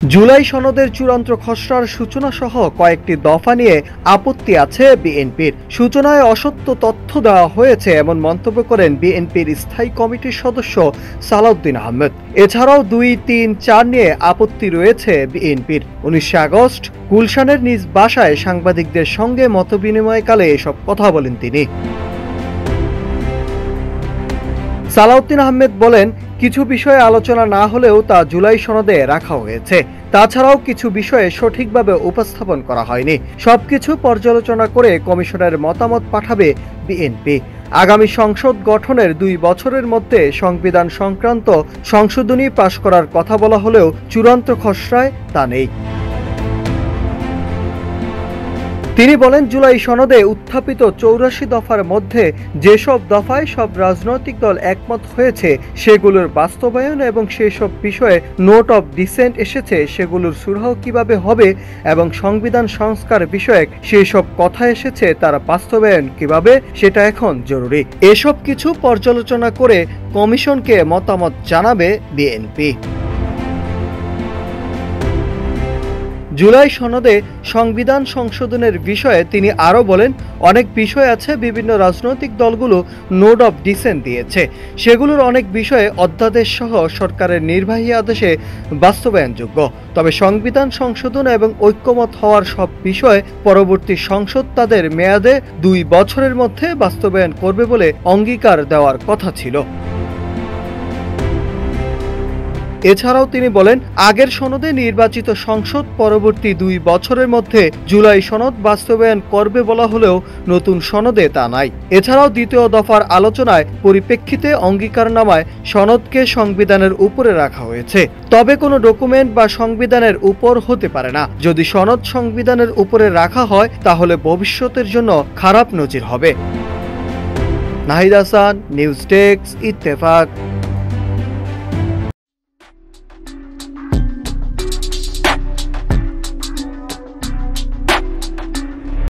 জুলাই সনদের চূড়ান্ত খসড়ার সূচনা সহ কয়েকটি দফা নিয়ে আপত্তি আছে বিএনপির। সূচনায় অসত্য তথ্য দেওয়া হয়েছে এমন মন্তব্য করেন বিএনপির স্থায়ী কমিটির সদস্য সালাউদ্দিন আহমেদ। এছাড়াও ২, ৩, ৪ নিয়ে আপত্তি রয়েছে বিএনপির। ১৯ আগস্ট গুলশানের নিজ বাসায় সাংবাদিকদের সঙ্গে মতবিনিময়কালে এসব কথা বলেন তিনি। সালাউদ্দিন আহমেদ বলেন, কিছু বিষয়ে আলোচনা না হলেও তা জুলাই সনদে রাখা হয়েছে। তাছাড়াও কিছু বিষয়ে সঠিকভাবে উপস্থাপন করা হয়নি। সবকিছু পর্যালোচনা করে কমিশনের মতামত পাঠাবে বিএনপি। আগামী সংসদ গঠনের ২ বছরের মধ্যে সংবিধান সংক্রান্ত সংশোধনী পাশ করার কথা বলা হলেও চূড়ান্ত খসড়ায় তা নেই। তিনি বলেন, জুলাই সনদে উত্থাপিত ৮৪ দফার মধ্যে যেসব দফায় সব রাজনৈতিক দল একমত হয়েছে সেগুলোর বাস্তবায়ন এবং সেসব বিষয়ে নোট অব ডিসেন্ট এসেছে সেগুলোর সুরাহ কিভাবে হবে এবং সংবিধান সংস্কার বিষয়ক সেসব কথা এসেছে তার বাস্তবায়ন কিভাবে সেটা এখন জরুরি। এসব কিছু পর্যালোচনা করে কমিশনকে মতামত জানাবে বিএনপি। জুলাই সনদে সংবিধান সংশোধনের বিষয়ে তিনি আরও বলেন, অনেক বিষয় আছে বিভিন্ন রাজনৈতিক দলগুলো নোট অব ডিসেন্ট দিয়েছে, সেগুলোর অনেক বিষয়ে অধ্যাদেশ সহ সরকারের নির্বাহী আদেশে বাস্তবায়নযোগ্য। তবে সংবিধান সংশোধন এবং ঐক্যমত হওয়ার সব বিষয় পরবর্তী সংসদ তাদের মেয়াদে ২ বছরের মধ্যে বাস্তবায়ন করবে বলে অঙ্গীকার দেওয়ার কথা ছিল। এছাড়াও তিনি বলেন, আগের সনদে নির্বাচিত সংসদ পরবর্তী ২ বছরের মধ্যে জুলাই সনদ বাস্তবায়ন করবে বলা হলেও নতুন সনদে তা নাই। এছাড়াও দ্বিতীয় দফার আলোচনায় পরিপ্রেক্ষিতে অঙ্গীকারনামায় সনদকে সংবিধানের উপরে রাখা হয়েছে। তবে কোনো ডকুমেন্ট বা সংবিধানের উপর হতে পারে না। যদি সনদ সংবিধানের উপরে রাখা হয় তাহলে ভবিষ্যতের জন্য খারাপ নজির হবে। Nahid Hasan, news desk, Ittefaq.